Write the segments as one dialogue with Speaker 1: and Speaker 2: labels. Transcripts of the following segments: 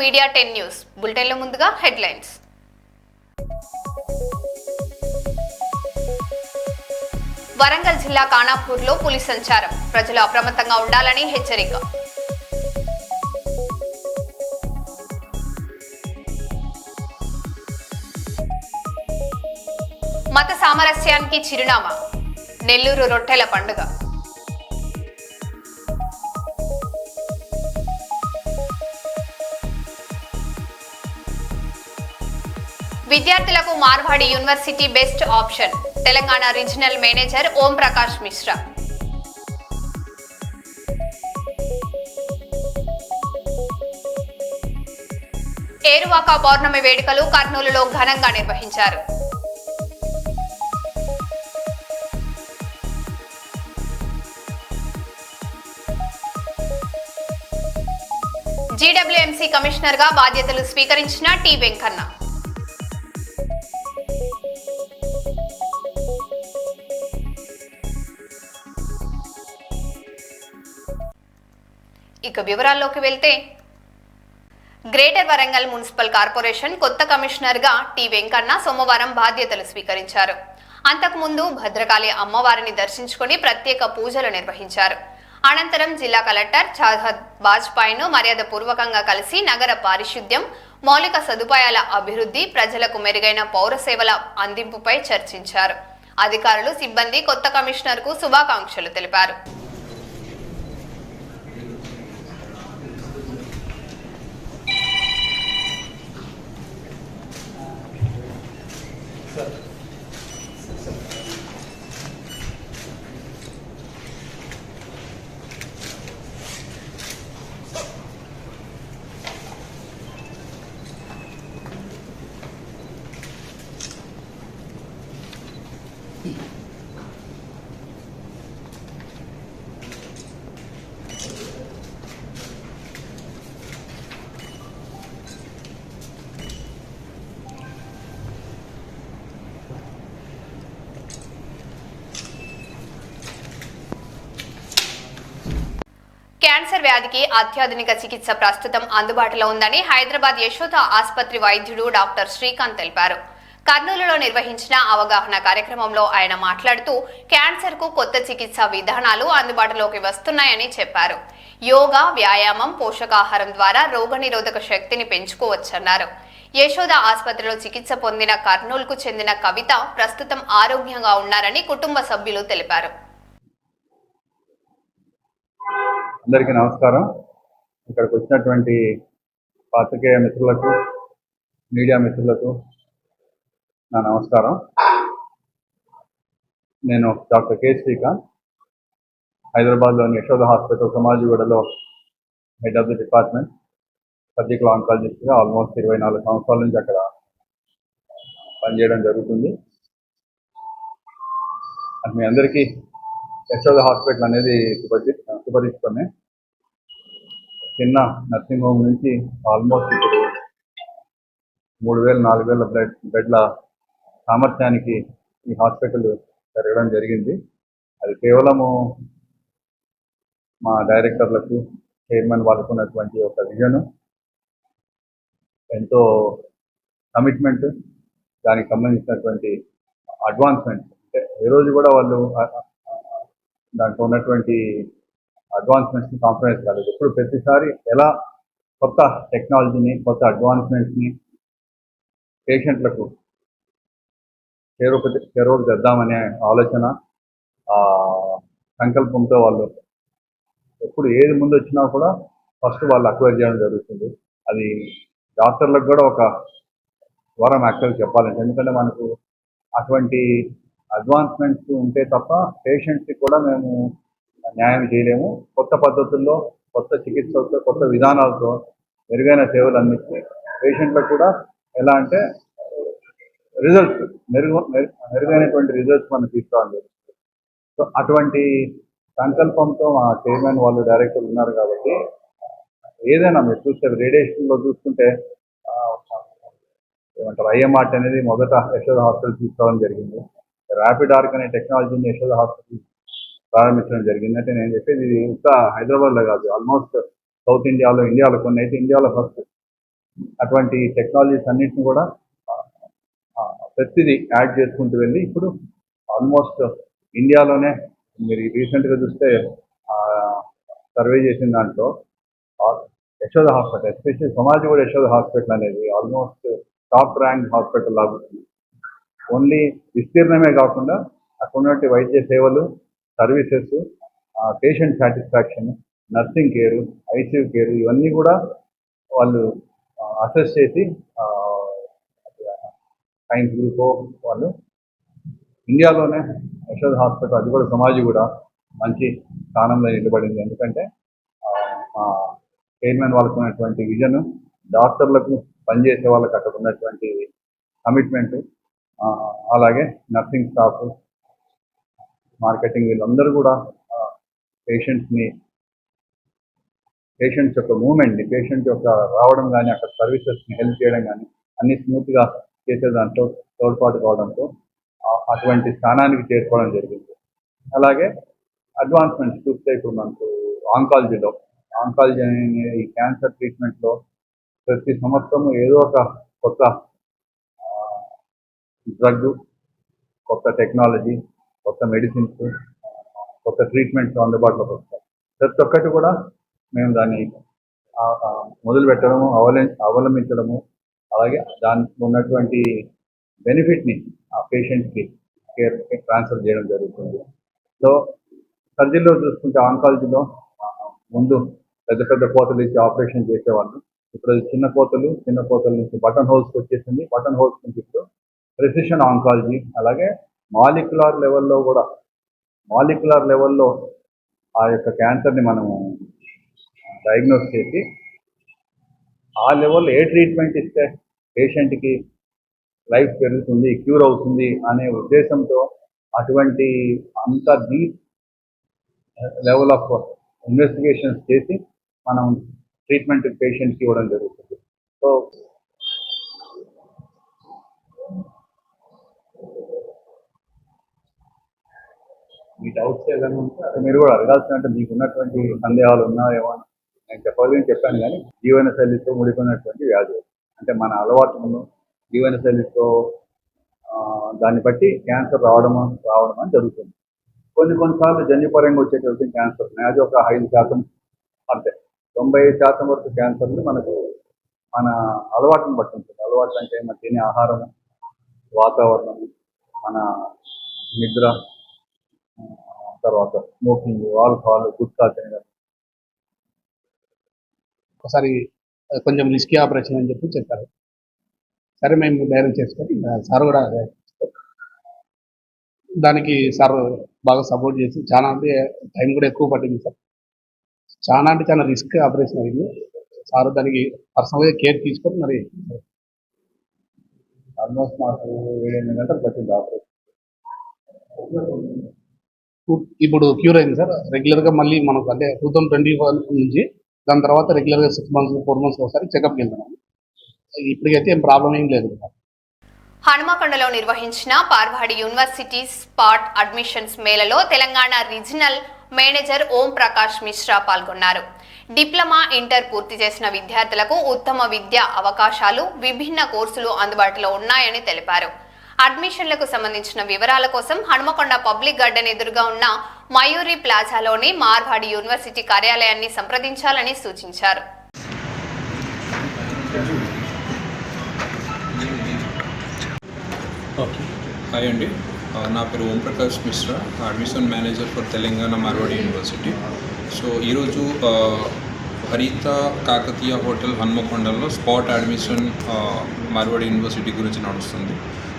Speaker 1: Media 10 news బులెటిన్లో ముందుగా headlines. Warangal జిల్లా ఖానాపూర్లో పులి సంచారం, ప్రజలు అప్రమత్తంగా ఉండాలని హెచ్చరిక. మత సామరస్యానికి చిరునామా, నెల్లూరు రొట్టెల పండుగ. విద్యార్థులకు Marwadi university best option, Telangana regional manager Om Prakash Mishra. Eruvaka Pournami వేడుకలు కర్నూలులో ఘనంగా నిర్వహించారు. జీడబ్ల్యూఎంసీ కమిషనర్ గా బాధ్యతలు స్వీకరించిన టి వెంకన్న. ఇక వివరాల్లోకి వెళ్తే, గ్రేటర్ వరంగల్ మున్సిపల్ కార్పొరేషన్ కొత్త కమిషనర్ గా టి వెంకన్న సోమవారం బాధ్యతలు స్వీకరించారు. అంతకుముందు భద్రకాళి అమ్మవారిని దర్శించుకుని ప్రత్యేక పూజలు నిర్వహించారు. అనంతరం జిల్లా కలెక్టర్ చాహద్ వాజ్పాయ్ను మర్యాదపూర్వకంగా కలిసి నగర పారిశుద్ధ్యం, మౌలిక సదుపాయాల అభివృద్ధి, ప్రజలకు మెరుగైన పౌర సేవల అందింపుపై చర్చించారు. అధికారులు, సిబ్బంది కొత్త కమిషనర్ కు శుభాకాంక్షలు తెలిపారు. క్యాన్సర్ వ్యాధికి అత్యాధునిక చికిత్స ప్రస్తుతం అందుబాటులో ఉందని హైదరాబాద్ యశోద ఆసుపత్రి వైద్యుడు డాక్టర్ శ్రీకాంత్ తెలిపారు. కర్నూలులో నిర్వహించిన అవగాహన కార్యక్రమంలో ఆయన మాట్లాడుతూ, క్యాన్సర్ కు కొత్త చికిత్సా విధానాలు అందుబాటులోకి వస్తున్నాయని చెప్పారు. యోగా, వ్యాయామం, పోషకాహారం ద్వారా రోగనిరోధక శక్తిని పెంచుకోవచ్చన్నారు. యశోద ఆసుపత్రిలో చికిత్స పొందిన కర్నూలుకు చెందిన కవిత ప్రస్తుతం ఆరోగ్యంగా ఉన్నారని కుటుంబ సభ్యులు తెలిపారు.
Speaker 2: అందరికీ నమస్కారం. ఇక్కడికి వచ్చినటువంటి పాత్రికేయ మిత్రులకు, మీడియా మిత్రులకు నా నమస్కారం. నేను డాక్టర్ కె శ్రీకాంత్, హైదరాబాద్లోని యశోద హాస్పిటల్ సమాజిగూడలో head of the department, surgical ఆంకాలజిస్ట్గా ఆల్మోస్ట్ 24 సంవత్సరాల నుంచి అక్కడ పనిచేయడం జరుగుతుంది. మీ అందరికీ యశోద హాస్పిటల్ అనేది సుపరిచితమే. చిన్న నర్సింగ్ హోమ్ నుంచి ఆల్మోస్ట్ ఇప్పుడు 3000-4000 బెడ్ల సామర్థ్యానికి ఈ హాస్పిటల్ జరగడం జరిగింది. అది కేవలము మా డైరెక్టర్లకు, చైర్మన్ వాళ్ళకు ఉన్నటువంటి ఒక విజన్, ఎంతో కమిట్మెంట్, దానికి సంబంధించినటువంటి అడ్వాన్స్మెంట్. అంటే ఏ రోజు కూడా వాళ్ళు దాంట్లో ఉన్నటువంటి అడ్వాన్స్మెంట్స్ని కాంప్రమైజ్ కాలేదు. ఎప్పుడు ప్రతిసారి ఎలా కొత్త టెక్నాలజీని, కొత్త అడ్వాన్స్మెంట్స్ని పేషెంట్లకు చేరువకు తెద్దామనే ఆలోచన, సంకల్పంతో వాళ్ళు ఎప్పుడు ఏది ముందు వచ్చినా కూడా ఫస్ట్ వాళ్ళు అక్వైర్ చేయడం జరుగుతుంది. అది డాక్టర్లకు కూడా ఒక వరం యాక్చువల్గా చెప్పాలంటే. ఎందుకంటే మనకు అటువంటి అడ్వాన్స్మెంట్స్ ఉంటే తప్ప పేషెంట్స్కి కూడా మేము న్యాయం చేయలేము. కొత్త పద్ధతుల్లో, కొత్త చికిత్సలతో, కొత్త విధానాలతో మెరుగైన సేవలు అందించి పేషెంట్లకు కూడా ఎలా అంటే రిజల్ట్స్ మెరుగైనటువంటి రిజల్ట్స్ మనం తీసుకోవాలి. సో అటువంటి సంకల్పంతో మా చైర్మన్ వాళ్ళు, డైరెక్టర్ ఉన్నారు కాబట్టి ఏదైనా మీరు చూస్తే రేడియేషన్లో చూసుకుంటే ఏమంటారు, ఐఎంఆర్ట్ అనేది మొదట యశోద హాస్పిటల్ తీసుకోవడం జరిగింది. ర్యాపిడ్ ఆర్క్ అనే టెక్నాలజీని యశోద హాస్పిటల్ ప్రారంభించడం జరిగింది. అంటే నేను చెప్పేది ఇది ఇంకా హైదరాబాద్లో కాదు, ఆల్మోస్ట్ సౌత్ ఇండియాలో కొన్ని అయితే ఇండియాలో ఫస్ట్ అటువంటి టెక్నాలజీస్ అన్నిటిని కూడా ప్రతిదీ యాడ్ చేసుకుంటూ వెళ్ళి ఇప్పుడు ఆల్మోస్ట్ ఇండియాలోనే మీరు రీసెంట్గా చూస్తే సర్వే చేసిన దాంట్లో Yashoda hospital, especially Somajiguda Yashoda hospital అనేది ఆల్మోస్ట్ టాప్ ర్యాంక్ హాస్పిటల్ లాగుతుంది. ఓన్లీ విస్తీర్ణమే కాకుండా అక్కడ ఉన్నటువంటి వైద్య సేవలు, services, patient satisfaction, nursing care, ICU care ఇవన్నీ కూడా వాళ్ళు అసెస్ చేసి సైన్స్ గ్రూప్ వాళ్ళు ఇండియాలోనే యశోద హాస్పిటల్, అది కూడా సమాజగూడ మంచి స్థానంలో నిలబడింది. ఎందుకంటే చైర్మన్ వాళ్ళకు ఉన్నటువంటి విజన్, డాక్టర్లకు పనిచేసే వాళ్ళకి అక్కడ ఉన్నటువంటి కమిట్మెంట్, అలాగే నర్సింగ్ స్టాఫ్, మార్కెటింగ్ వీళ్ళందరూ కూడా పేషెంట్స్ యొక్క మూమెంట్ని, పేషెంట్ యొక్క రావడం కానీ అక్కడ సర్వీసెస్ని హెల్ప్ చేయడం కానీ అన్ని స్మూత్గా చేసే దాంట్లో తోడ్పాటు కావడంతో అటువంటి స్థానానికి చేరుకోవడం జరిగింది. అలాగే అడ్వాన్స్మెంట్స్ చూస్తే ఇప్పుడు మనకు ఆంకాలజీ అనే ఈ క్యాన్సర్ ట్రీట్మెంట్లో ప్రతి సంవత్సరం ఏదో ఒక కొత్త డ్రగ్, కొత్త టెక్నాలజీ, కొత్త మెడిసిన్స్, కొత్త ట్రీట్మెంట్స్ అందుబాటులోకి వస్తాయి. ప్రతి ఒక్కటి కూడా మేము దాన్ని మొదలు పెట్టడము, అవలంబించడము, అలాగే దాంట్లో ఉన్నటువంటి బెనిఫిట్ని ఆ పేషెంట్కి ట్రాన్స్ఫర్ చేయడం జరుగుతుంది. సో సర్జరీలో చూసుకుంటే ఆంకాలజీలో ముందు పెద్ద పెద్ద కోతలు ఇచ్చి ఆపరేషన్ చేసేవాళ్ళు. ఇప్పుడు చిన్న కోతల నుంచి బటన్ హోల్స్కి వచ్చేసింది. బటన్ హోల్స్ నుంచి ఇప్పుడు ప్రెసిషన్ ఆంకాలజీ, అలాగే మాలిక్యులర్ లెవెల్లో ఆ యొక్క క్యాన్సర్ని మనము డయాగ్నోస్ చేసి ఆ లెవెల్లో ఏ ట్రీట్మెంట్ ఇస్తే పేషెంట్కి లైఫ్ పెరుగుతుంది, క్యూర్ అవుతుంది అనే ఉద్దేశంతో అటువంటి అంత డీప్ లెవెల్ ఆఫ్ ఇన్వెస్టిగేషన్స్ చేసి మనం ట్రీట్మెంట్ పేషెంట్కి ఇవ్వడం జరుగుతుంది. సో మీ డౌట్స్ ఏదైనా ఉంటే మీరు కూడా అడగాల్సిన, అంటే మీకు ఉన్నటువంటి సందేహాలు ఉన్నాయేమో. నేను చెప్పాను కానీ జీవన శైలితో ముడిపోయినటువంటి వ్యాధులు, అంటే మన అలవాటును జీవన శైలితో దాన్ని బట్టి క్యాన్సర్ రావడం అని జరుగుతుంది. కొన్నిసార్లు జన్యుపరంగా వచ్చేటువంటి క్యాన్సర్ అది ఒక 5% అంతే. 95% వరకు క్యాన్సర్ని మనకు మన అలవాటును బట్టి ఉంటుంది. అలవాట్లు అంటే మన తినే ఆహారము, వాతావరణము, మన నిద్ర, తర్వాత స్మోకింగ్, ఆల్కహాల్, గుట్కా తినడం.
Speaker 3: ఒకసారి కొంచెం రిస్కీ ఆపరేషన్ అని చెప్పారు. సరే మేము ధైర్యం చేసుకొని సార్ కూడా దానికి సార్ బాగా సపోర్ట్ చేసి చాలా, అంటే టైం కూడా ఎక్కువ పట్టింది సార్. చాలా రిస్క్ ఆపరేషన్ అయింది సార్. దానికి పర్సనల్గా కేర్ తీసుకొని మరి
Speaker 2: ఆల్మోస్ట్ మాకు 7-8 గంటలు పట్టింది ఆపరేషన్.
Speaker 3: ఇప్పుడు క్యూర్ అయింది సార్. రెగ్యులర్గా మళ్ళీ మనకు అంటే 2021 నుంచి దాని తర్వాత రెగ్యులర్గా 6 months 4 months ఒకసారి చెకప్కి వెళ్తున్నాం. ఇప్పటికైతే ఏం ప్రాబ్లం ఏం లేదు.
Speaker 1: హనుమకొండలో నిర్వహించిన పార్వాడి యూనివర్సిటీ స్పాట్ అడ్మిషన్స్ మేళలో తెలంగాణ రీజనల్ మేనేజర్ ఓం ప్రకాష్ మిశ్రా పాల్గొన్నారు. డిప్లొమా, ఇంటర్ పూర్తి చేసిన విద్యార్థులకు ఉత్తమ విద్యా అవకాశాలు, విభిన్న కోర్సులు అందుబాటులో ఉన్నాయని తెలిపారు. అడ్మిషన్లకు సంబంధించిన వివరాల కోసం హనుమకొండ పబ్లిక్ గార్డెన్ ఎదురుగా ఉన్న మయూరి ప్లాజాలోని మార్వాడి యూనివర్సిటీ కార్యాలయాన్ని సంప్రదించాలని సూచించారు.
Speaker 4: హాయ్ అండి, నా పేరు Om Prakash Mishra, admission manager for Telangana Marwadi university. So ఈరోజు హరిత కాకతీయ హోటల్ హన్మకొండలో స్పాట్ అడ్మిషన్ మార్వాడి యూనివర్సిటీ గురించి నడుస్తుంది.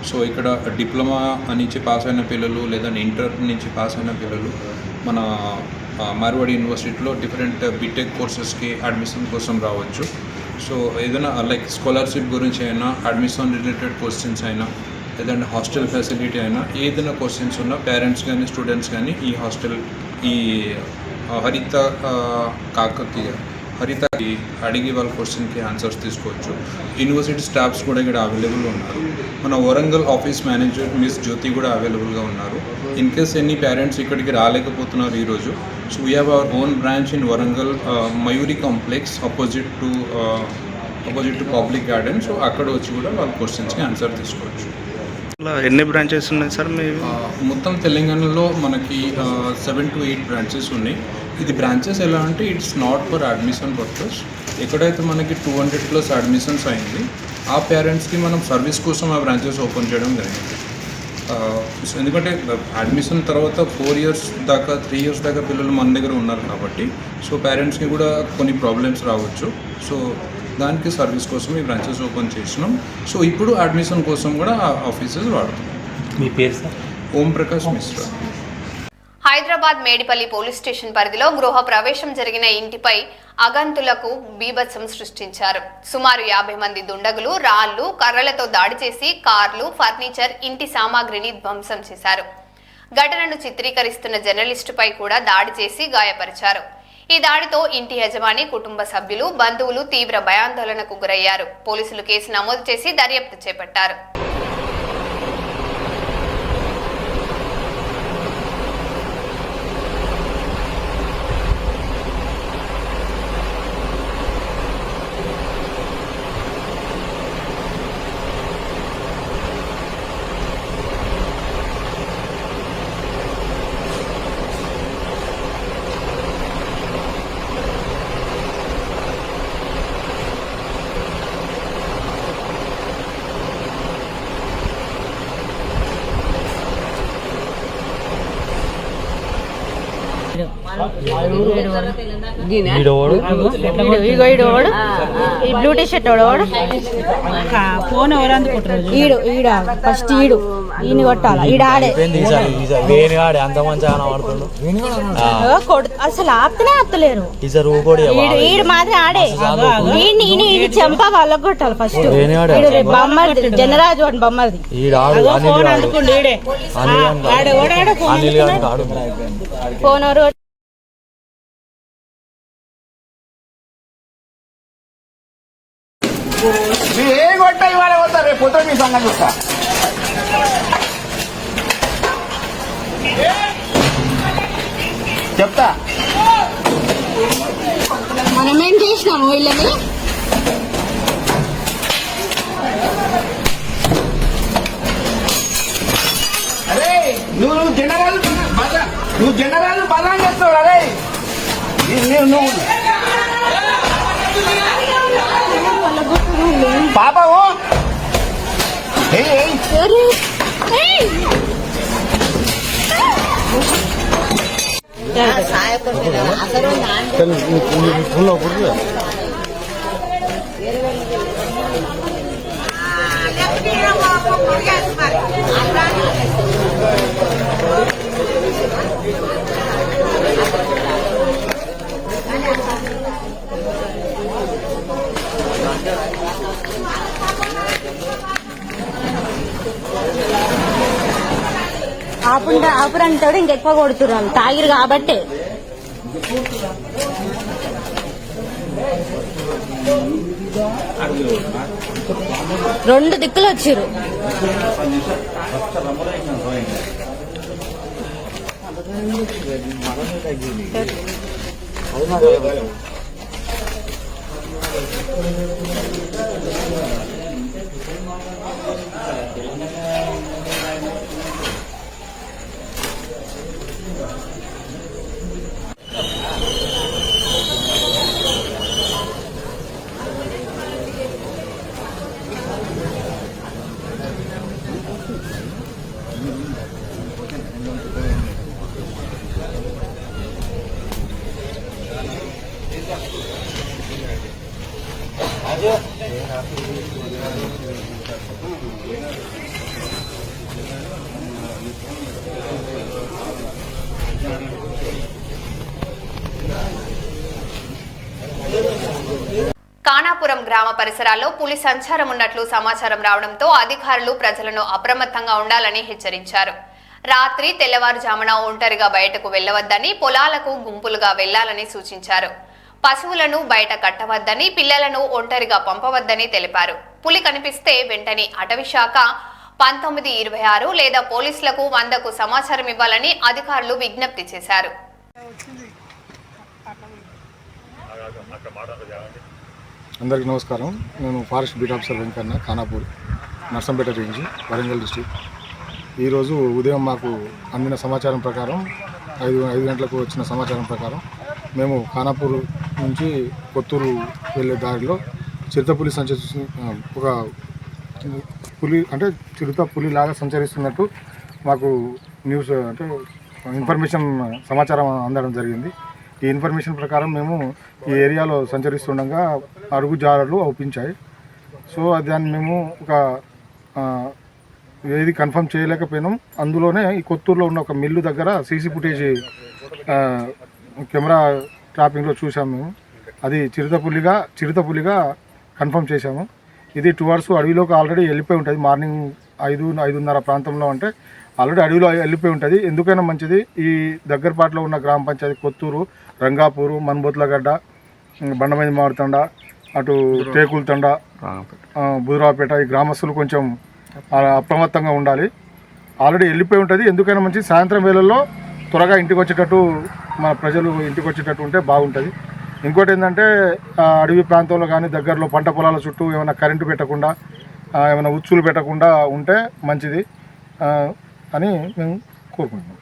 Speaker 4: సో ఇక్కడ డిప్లొమా నుంచి పాస్ అయిన పిల్లలు లేదంటే ఇంటర్ నుంచి పాస్ అయిన పిల్లలు మన మార్వాడి యూనివర్సిటీలో డిఫరెంట్ బీటెక్ కోర్సెస్కి అడ్మిషన్ కోసం రావచ్చు. సో ఏదైనా లైక్ స్కాలర్షిప్ గురించి అయినా, అడ్మిషన్ రిలేటెడ్ క్వశ్చన్స్ అయినా, లేదంటే హాస్టల్ ఫెసిలిటీ అయినా ఏదైనా క్వశ్చన్స్ ఉన్నా పేరెంట్స్ కానీ స్టూడెంట్స్ కానీ ఈ హరిత అడిగి వాళ్ళ క్వశ్చన్కి ఆన్సర్స్ తీసుకోవచ్చు. యూనివర్సిటీ స్టాఫ్స్ కూడా ఇక్కడ అవైలబుల్ ఉన్నారు. మన వరంగల్ ఆఫీస్ మేనేజర్ మిస్ జ్యోతి కూడా అవైలబుల్గా ఉన్నారు. ఇన్ కేస్ ఎనీ పేరెంట్స్ ఇక్కడికి రాలేకపోతున్నారు ఈరోజు, so we have our own branch in Warangal Mayuri complex opposite to opposite to public garden. So అక్కడ వచ్చి కూడా వాళ్ళ క్వశ్చన్స్కి ఆన్సర్ తీసుకోవచ్చు.
Speaker 5: ఇలా ఎన్ని బ్రాంచెస్ ఉన్నాయి సార్ మీ?
Speaker 4: మొత్తం తెలంగాణలో మనకి 7 to 8 బ్రాంచెస్ ఉన్నాయి. ఇది బ్రాంచెస్ ఎలా అంటే it's not for admission purpose. ఎక్కడైతే మనకి 200+ అడ్మిషన్స్ అయింది ఆ పేరెంట్స్కి మనం సర్వీస్ కోసం ఆ బ్రాంచెస్ ఓపెన్ చేయడం జరిగింది. ఎందుకంటే అడ్మిషన్ తర్వాత 4 years దాకా 3 years దాకా పిల్లలు మన దగ్గర ఉన్నారు కాబట్టి సో పేరెంట్స్కి కూడా కొన్ని ప్రాబ్లమ్స్ రావచ్చు. సో దానికి సర్వీస్ కోసం ఈ బ్రాంచెస్ ఓపెన్ చేసినాం. సో ఇప్పుడు అడ్మిషన్ కోసం కూడా ఆ ఆఫీసెస్ వాడుతున్నాం.
Speaker 5: మీ పేరు సార్?
Speaker 4: ఓం ప్రకాష్ మిశ్రా.
Speaker 1: హైదరాబాద్ మేడిపల్లి పోలీస్ స్టేషన్ పరిధిలో గృహ ప్రవేశం జరిగిన ఇంటిపై అగంతులకు బీభత్సం సృష్టించారు. సుమారు 50 మంది దుండగులు రాళ్లు, కర్రలతో దాడి చేసి కార్లు, ఫర్నిచర్, ఇంటి సామాగ్రిని ధ్వంసం చేశారు. ఘటనను చిత్రీకరిస్తున్న జర్నలిస్టుపై కూడా దాడి చేసి గాయపరిచారు. ఈ దాడితో ఇంటి యజమాని, కుటుంబ సభ్యులు, బంధువులు తీవ్ర భయాందోళనకు గురయ్యారు. పోలీసులు కేసు నమోదు చేసి దర్యాప్తు చేపట్టారు.
Speaker 6: ఈ బ్లూ టీ షర్ట్ ఫోన్ ఎవరు అందుకుంటారు? ఈడ ఫస్ట్ ఈయన కొట్టాల ఈడ ఆడే అసలు ఆపుతలేరు. ఈడు మాత్రం ఆడే ఈయన చెంప వాళ్ళకి కొట్టాలి ఫస్ట్. బొమ్మది జనరాజు అని బొమ్మది ఫోన్ అందుకుండు ఈడే ఫోన్ ఎవరు
Speaker 7: ఏ కొట్ట ఇవాళ పోతా రేపు పొద్దున మీ సంగతి చూస్తా. చెప్తా
Speaker 6: మనమేం చేసినాము వీళ్ళని.
Speaker 7: అరే నువ్వు జనరాలు బలం చేస్తావు. అరే నువ్వు పాపము
Speaker 6: ఆపురంటాడు ఇంకెక్కువ కొడుతున్నారు తాగిరు కాబట్టి. రెండు దిక్కులు వచ్చిర్రు.
Speaker 1: కానాపురం గ్రామ పరిసరాల్లో పులి సంచారం ఉన్నట్లు సమాచారం రావడంతో అధికారులు ప్రజలను అప్రమత్తంగా ఉండాలని హెచ్చరించారు. రాత్రి తెల్లవారుజామున ఒంటరిగా బయటకు వెళ్లవద్దని, పొలాలకు గుంపులుగా వెళ్లాలని సూచించారు. పశువులను బయట కట్టవద్దని, పిల్లలను ఒంటరిగా పంపవద్దని తెలిపారు. పులి కనిపిస్తే వెంటనే అటవీ శాఖ 1926 లేదా పోలీసులకు 100కు సమాచారం ఇవ్వాలని అధికారులు విజ్ఞప్తి చేశారు.
Speaker 8: అందరికీ నమస్కారం. నేను forest beat officer Venkanna, Khanapur, Narsampet range, Warangal district. ఈరోజు ఉదయం మాకు అందిన సమాచారం ప్రకారం 5 గంటలకు వచ్చిన సమాచారం ప్రకారం మేము ఖానాపూర్ నుంచి కొత్తూరు వెళ్ళే దారిలో చిరుతపులి ఒక పులి అంటే పులిలాగా సంచరిస్తున్నట్టు మాకు న్యూస్ అంటే ఇన్ఫర్మేషన్ సమాచారం అందడం జరిగింది. ఈ ఇన్ఫర్మేషన్ ప్రకారం మేము ఈ ఏరియాలో సంచరిస్తుండగా అడుగుజాడలు అవుపించాయి. సో దాన్ని మేము ఒక ఏది కన్ఫర్మ్ చేయలేకపోయినాం. అందులోనే ఈ కొత్తూరులో ఉన్న ఒక మిల్లు దగ్గర సీసీ ఫుటేజ్ కెమెరా ట్రాపింగ్లో చూసాము మేము. అది చిరుతపులిగా కన్ఫర్మ్ చేశాము. ఇది 2 hours అడవిలోకి ఆల్రెడీ వెళ్ళిపోయి ఉంటుంది. మార్నింగ్ 5-5:30 ప్రాంతంలో అంటే ఆల్రెడీ అడవిలో వెళ్ళిపోయి ఉంటుంది. ఎందుకైనా మంచిది ఈ దగ్గరపాటులో ఉన్న గ్రామ పంచాయతీ కొత్తూరు, రంగాపూరు, మన్బోత్లగడ్డ, బండమైంది మారుతండ, అటు టేకులతండ, బుధరావుపేట ఈ గ్రామస్తులు కొంచెం అప్రమత్తంగా ఉండాలి. ఆల్రెడీ వెళ్ళిపోయి ఉంటుంది. ఎందుకైనా మంచిది సాయంత్రం వేళల్లో త్వరగా ఇంటికి వచ్చేటట్టు మన ప్రజలు ఇంటికి వచ్చేటట్టు ఉంటే బాగుంటుంది. ఇంకోటి ఏంటంటే అడవి ప్రాంతంలో కానీ దగ్గరలో పంట పొలాల చుట్టూ ఏమైనా కరెంటు పెట్టకుండా ఏమైనా ఉచ్చులు పెట్టకుండా ఉంటే మంచిది అని మేము కోరుకుంటున్నాం.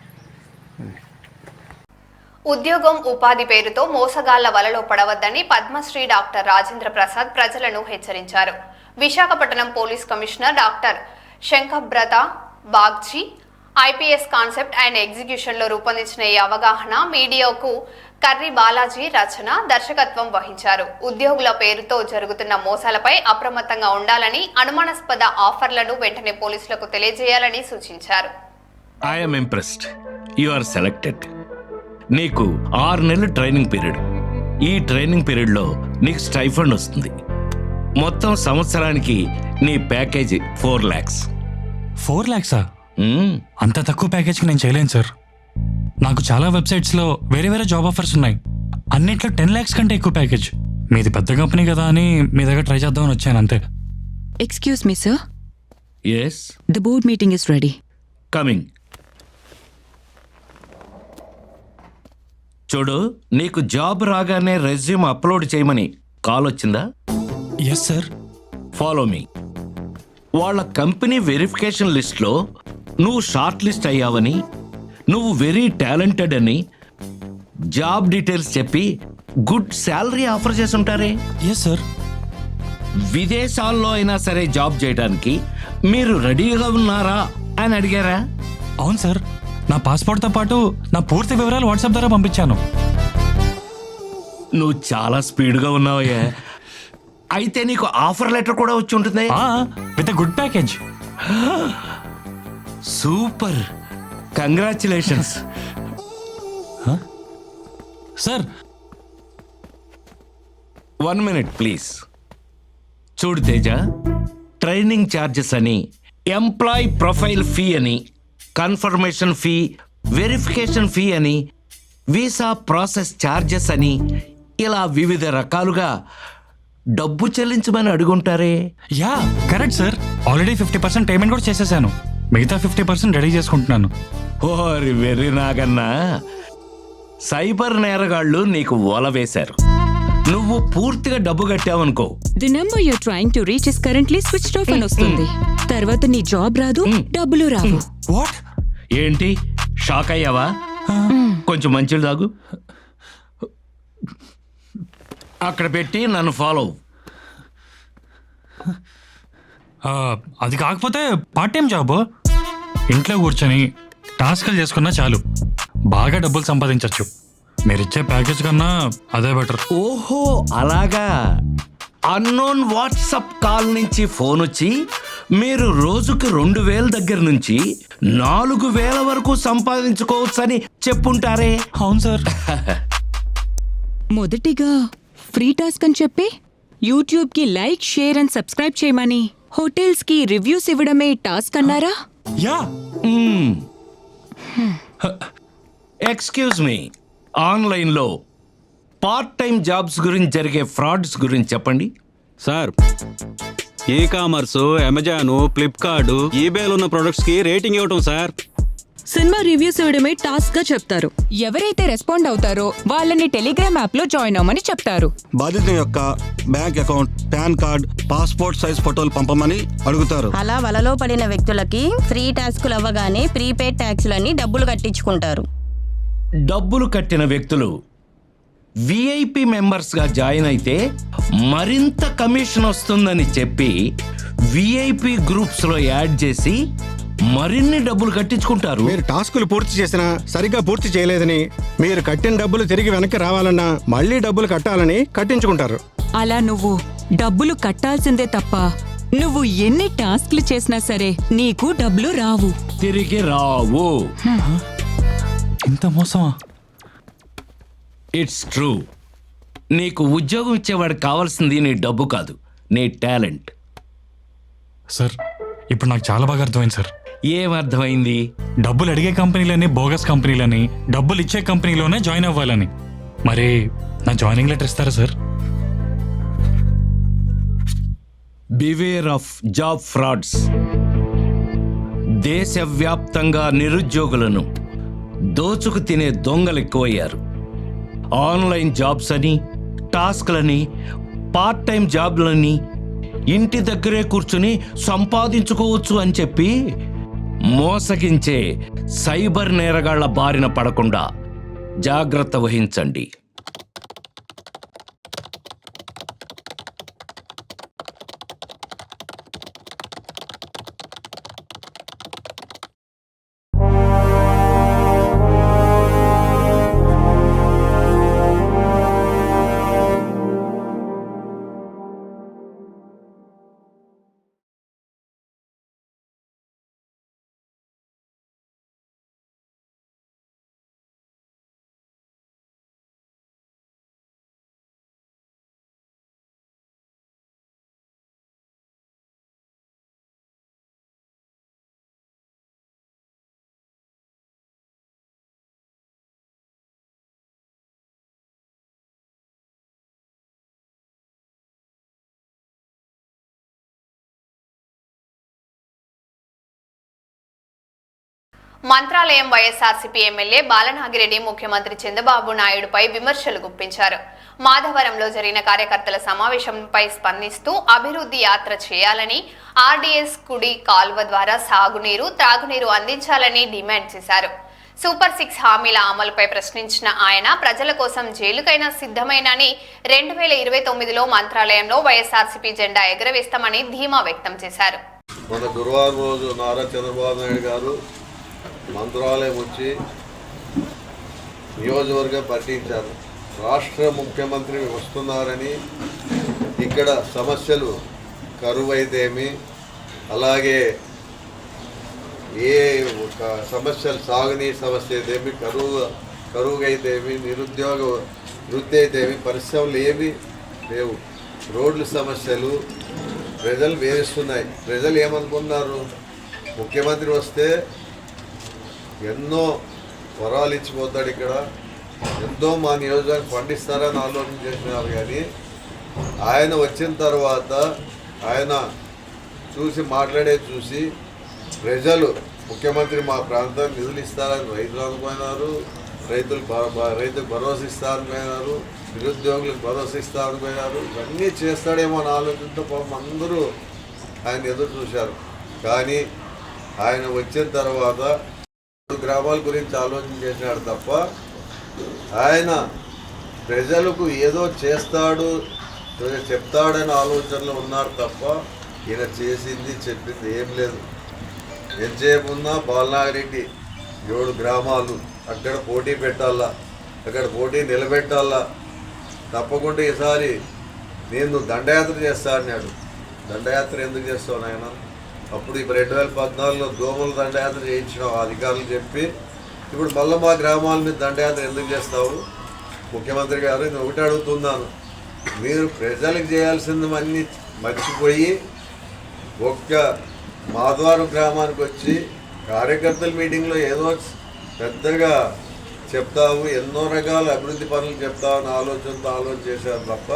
Speaker 1: ఉద్యోగం ఉపాధి పేరుతో మోసగాళ్ల వలలో పడవద్దని పద్మశ్రీ డాక్టర్ రాజేంద్ర ప్రసాద్ ప్రజలను హెచ్చరించారు. Visakhapatnam police commissioner doctor Shankhabrata Bagchi IPS concept and execution లో రూపొందించిన ఈ అవగాహన మీడియాకు కర్రి బాలాజీ రచన, దర్శకత్వం వహించారు. ఉద్యోగుల పేరుతో జరుగుతున్న మోసాలపై అప్రమత్తంగా ఉండాలని, అనుమానాస్పద ఆఫర్లను వెంటనే పోలీసులకు తెలియజేయాలని సూచించారు.
Speaker 9: I'm impressed. You are selected. నీకు 6 నెలలు ట్రైనింగ్ పీరియడ్. ఈ ట్రైనింగ్ పీరియడ్లో నీకు స్టైఫండ్ వస్తుంది. మొత్తం సంవత్సరానికి నీ ప్యాకేజీ 4 lakhs.
Speaker 10: 4 lakhs? అంత తక్కువ ప్యాకేజ్కి నేను చేయలేను సార్. నాకు చాలా వెబ్సైట్స్లో వేరే జాబ్ ఆఫర్స్ ఉన్నాయి. అన్నిట్లో 10 lakhs కంటే ఎక్కువ ప్యాకేజ్. మీది పెద్ద కంపెనీ కదా అని మీ దగ్గర ట్రై చేద్దామని వచ్చాను అంతే.
Speaker 11: Excuse me sir.
Speaker 9: Yes,
Speaker 11: the board meeting is ready.
Speaker 9: Coming. చూడు, నీకు జాబ్ రాగానే రెజ్యూమ్ అప్లోడ్ చేయమని కాల్ వచ్చిందా?
Speaker 10: Yes sir.
Speaker 9: Follow me. వాళ్ళ కంపెనీ వెరిఫికేషన్ లిస్ట్లో నువ్వు షార్ట్ లిస్ట్ అయ్యావని, నువ్వు వెరీ టాలెంటెడ్ అని జాబ్ డీటెయిల్స్ చెప్పి గుడ్ శాలరీ ఆఫర్ చేసి ఉంటారే.
Speaker 10: Yes sir.
Speaker 9: విదేశాల్లో అయినా సరే జాబ్ చేయడానికి మీరు రెడీగా ఉన్నారా అని అడిగారా?
Speaker 10: అవును సార్. నా పాస్పోర్ట్తో పాటు నా పూర్తి వివరాలు వాట్సాప్ ద్వారా పంపించాను.
Speaker 9: నువ్వు చాలా స్పీడ్గా ఉన్నావయ్యా. అయితే నీకు ఆఫర్ లెటర్ కూడా వచ్చి ఉంటుంది
Speaker 10: with good package.
Speaker 9: Super, congratulations.
Speaker 10: Sir
Speaker 9: 1 minute please. చూడు తేజ, ట్రైనింగ్ ఛార్జెస్ అని, ఎంప్లాయ్ ప్రొఫైల్ ఫీ అని, కన్ఫర్మేషన్ ఫీ, వెరిఫికేషన్ ఫీ అని, వీసా ప్రాసెస్ ఛార్జెస్ అని, ఇలా వివిధ రకాలుగా డబ్బు చెల్లించమని అడుగుంటారే.
Speaker 10: Yeah correct sir. Already 50% payment కూడా చేసేసాను. మిగతా 50% రెడీ చేసుకుంటున్నాను.
Speaker 9: ఓరి వెర్రి నాగన్నా, సైబర్ నేరగాళ్ళు నీకు వల వేశారు. నువ్వు పూర్తిగా డబ్బు కట్టావనుకో,
Speaker 11: the number you are trying to reach is currently switched off అని వస్తుంది. తర్వాత నీ జాబ్ రాదు, డబ్బులు రావు.
Speaker 10: వాట్?
Speaker 9: ఏంటి షాక్ అయ్యావా? కొంచెం మంచిలు తాగు. అక్కడ పెట్టి నన్ను ఫాలో.
Speaker 10: అది కాకపోతే పార్ట్ టైం జాబ్. ఇంట్లో కూర్చొని టాస్క్లు చేసుకున్నా చాలు, బాగా డబ్బులు సంపాదించవచ్చు. మీరిచ్చే ప్యాకేజ్ కన్నా అదే బెటర్.
Speaker 9: ఓహో అలాగా. అన్నోన్ వాట్సాప్ కాల్ నుంచి ఫోన్ వచ్చి మీరు రోజుకి 2,000 దగ్గర నుంచి 4,000 వరకు సంపాదించుకోవచ్చని చెప్పుంటారే.
Speaker 10: అవును సార్.
Speaker 11: మొదటిగా ఫ్రీ టాస్క్ అని చెప్పి యూట్యూబ్కి లైక్, షేర్ అండ్ సబ్స్క్రైబ్ చేయమని, హోటల్స్కి రివ్యూస్ ఇవ్వడమే టాస్క్ అన్నారా?
Speaker 10: యా.
Speaker 9: ఎక్స్క్యూజ్ మీ, ఆన్లైన్లో పార్ట్ టైం జాబ్స్ గురించి జరిగే ఫ్రాడ్స్ గురించి చెప్పండి.
Speaker 12: Sir, e commerce, Amazon, Flipkart, ఈబేలో ఉన్న ప్రొడక్ట్స్కి రేటింగ్ ఇవ్వటం సార్.
Speaker 11: సినిమా రివ్యూస్ ఇవ్వడమే టాస్క్ గా చెప్తారు. ఎవరైతే రెస్పాండ్ అవుతారో వాళ్ళని టెలిగ్రామ్ యాప్ లో జాయిన్ అవ్వమని చెప్తారు.
Speaker 12: బాధిత యొక్క bank account, pan card, passport size ఫోటోలు పంపమని అడుగుతారు.
Speaker 6: అలా వలలో పడిన వ్యక్తులకి ఫ్రీ టాస్కులు అవ్వగానే ప్రీపెయిడ్ ట్యాక్సులని డబ్బులు కట్టించుకుంటారు.
Speaker 9: డబ్బులు కట్టిన వ్యక్తులు విఐపి మెంబర్స్గా జాయిన్ అయితే మరింత కమిషన్ వస్తుందని చెప్పి విఐపి గ్రూప్స్లో యాడ్ చేసి మరిన్ని డబ్బులు కట్టించుకుంటారు.
Speaker 12: మీరు టాస్కులు పూర్తి చేసినా సరిగ్గా పూర్తి చేయలేదని, మీరు కట్టిన డబ్బులు తిరిగి వెనక్కి రావాలన్నా మళ్ళీ డబ్బులు కట్టాలని కట్టించుకుంటారు.
Speaker 11: అలా నువ్వు డబ్బులు కట్టాల్సిందే తప్ప నువ్వు ఎన్ని టాస్క్లు చేసినా సరే నీకు డబ్బులు రావు.
Speaker 9: తిరిగి రావు.
Speaker 10: ఇంత మోసమా?
Speaker 9: It's true. నీకు ఉద్యోగం ఇచ్చేవాడు కావాల్సింది నీ డబ్బు కాదు, నీ టాలెంట్.
Speaker 10: సార్ ఇప్పుడు నాకు చాలా బాగా అర్థమైంది సార్.
Speaker 9: ఏమర్థమైంది?
Speaker 10: డబ్బులు అడిగే కంపెనీలని బోగస్ కంపెనీలని, డబ్బులు ఇచ్చే కంపెనీలోనే జాయిన్ అవ్వాలని. మరి నా జాయినింగ్ లెటర్ ఇస్తారా sir?
Speaker 9: Beware of job frauds. దేశవ్యాప్తంగా నిరుద్యోగులను దోచుకు తినే దొంగలు ఎక్కువయ్యారు. ఆన్లైన్ జాబ్స్ అని, టాస్క్లని, పార్ట్ టైం జాబ్లని ఇంటి దగ్గరే కూర్చుని సంపాదించుకోవచ్చు అని చెప్పి మోసగించే సైబర్ నేరగాళ్ల బారిన పడకుండా జాగ్రత్త వహించండి.
Speaker 1: మంత్రాలయం వైఎస్ఆర్సీపీ ఎమ్మెల్యే బాలనాగిరెడ్డి ముఖ్యమంత్రి చంద్రబాబు నాయుడుపై విమర్శలు గుప్పించారు. మాధవరంలో జరిగిన కార్యకర్తల సమావేశంపై స్పందిస్తూ అభివృద్ధి యాత్ర చేయాలని, ఆర్డీఎస్ కుడి కాల్వ ద్వారా సాగునీరు, త్రాగునీరు అందించాలని డిమాండ్ చేశారు. సూపర్ 6 హామీల అమలుపై ప్రశ్నించిన ఆయన ప్రజల కోసం జైలుకైనా సిద్ధమైనని, 2029లో మంత్రాలయంలో వైఎస్ఆర్సీపీ జెండా ఎగరవేస్తామని ధీమా వ్యక్తం చేశారు.
Speaker 13: మన గురువారం రోజు నారా చంద్రబాబు నాయుడు గారు మంత్రాలయం వచ్చి నియోజకవర్గం పర్యటించారు. రాష్ట్ర ముఖ్యమంత్రి వస్తున్నారని, ఇక్కడ సమస్యలు కరువు అయితేమి, అలాగే ఏ ఒక సమస్యలు సాగునీరు సమస్య అయితేమి, కరువు అయితేమి, నిరుద్యోగ వృత్తి అయితేమి, పరిశ్రమలు ఏమి లేవు, రోడ్ల సమస్యలు ప్రజలు వేధిస్తున్నాయి. ప్రజలు ఏమనుకున్నారు, ముఖ్యమంత్రి వస్తే ఎన్నో వరాలు ఇచ్చిపోతాడు, ఇక్కడ ఎంతో మా నియోజకవర్గం పండిస్తారని ఆలోచన చేసినారు. కానీ ఆయన వచ్చిన తర్వాత ఆయన చూసి ప్రజలు ముఖ్యమంత్రి మా ప్రాంతానికి నిధులు ఇస్తారని రైతులు అనుకున్నారు, రైతులకు భరోసా ఇస్తారని పోయినారు, నిరుద్యోగులకు భరోసా ఇస్తారని పోయినారు. ఇవన్నీ చేస్తాడేమో అని ఆలోచనతో పాపం అందరూ ఆయన ఎదురు చూశారు. కానీ ఆయన వచ్చిన తర్వాత గ్రామాల గురించి ఆలోచన చేసినాడు తప్ప ఆయన ప్రజలకు ఏదో చేస్తాడు చెప్తాడని ఆలోచనలో ఉన్నారు తప్ప ఈయన చేసింది చెప్పింది ఏం లేదు. ఎంతసేపు ఉన్నా బాలనాగిరెడ్డి 7 గ్రామాలు అక్కడ పోటీ పెట్టాలా, అక్కడ పోటీ నిలబెట్టాలా, తప్పకుండా ఈసారి నేను దండయాత్ర చేస్తా అన్నాడు. దండయాత్ర ఎందుకు చేస్తావు నాయన? అప్పుడు ఇప్పుడు 2014లో దోమలు దండయాత్ర చేయించినావు అధికారులు చెప్పి, ఇప్పుడు మళ్ళీ మా గ్రామాల మీద దండయాత్ర ఎందుకు చేస్తావు? ముఖ్యమంత్రి గారు నేను ఒకటి అడుగుతున్నాను, మీరు ప్రజలకు చేయాల్సింది అన్నీ మర్చిపోయి ఒక్క మాధవరం గ్రామానికి వచ్చి కార్యకర్తల మీటింగ్లో ఏదో పెద్దగా చెప్తావు, ఎన్నో రకాల అభివృద్ధి పనులు చెప్తావు అని ఆలోచన చేశారు తప్ప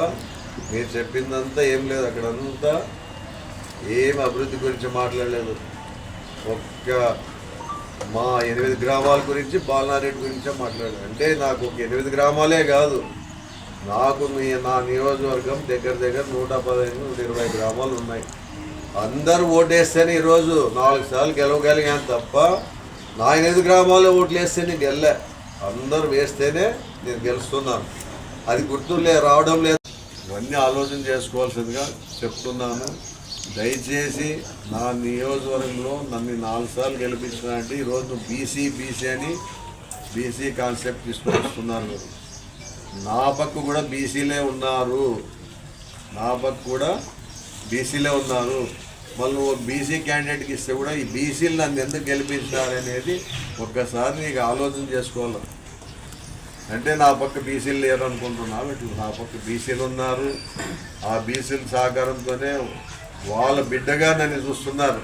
Speaker 13: మీరు చెప్పిందంతా ఏం లేదు. అక్కడ అంతా ఏం అభివృద్ధి గురించి మాట్లాడలేదు. ఒక్క మా 8 గ్రామాల గురించి బాలనారెడ్డి గురించే మాట్లాడాను. అంటే నాకు ఒక 8 గ్రామాలే కాదు, నాకు నా నియోజకవర్గం దగ్గర 115-120 గ్రామాలు ఉన్నాయి. అందరూ ఓటేస్తేనే ఈరోజు 4 సార్లు గెలవగలిగాను తప్ప నా 8 గ్రామాల్లో ఓట్లు వేస్తే నేను గెల్లే. అందరూ వేస్తేనే నేను గెలుస్తున్నాను. అది గుర్తులే రావడం లేదు. ఇవన్నీ ఆలోచన చేసుకోవాల్సిందిగా చెప్తున్నాను. దయచేసి నా నియోజకవర్గంలో నన్ను 4 సార్లు గెలిపించినంటే ఈరోజు బీసీ అని బీసీ కాన్సెప్ట్ తీసుకొని వస్తున్నారు. నా పక్క కూడా బీసీలే ఉన్నారు, మళ్ళీ నువ్వు బీసీ క్యాండిడేట్కి ఇస్తే కూడా ఈ బీసీలు నన్ను ఎందుకు గెలిపించారనేది ఒక్కసారి నీకు ఆలోచన చేసుకోవాలి. అంటే నా పక్క బీసీలు లేరు అనుకుంటున్నావు, నా పక్క బీసీలు ఉన్నారు. ఆ బీసీల సహకారంతోనే వాళ్ళ బిడ్డగా నన్ను చూస్తున్నారు,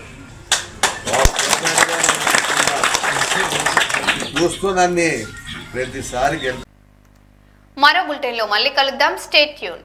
Speaker 13: చూస్తూ నన్ను ప్రతిసారి
Speaker 1: మరో బులెటిన్లో మళ్ళీ కలుద్దాం. Stay tune.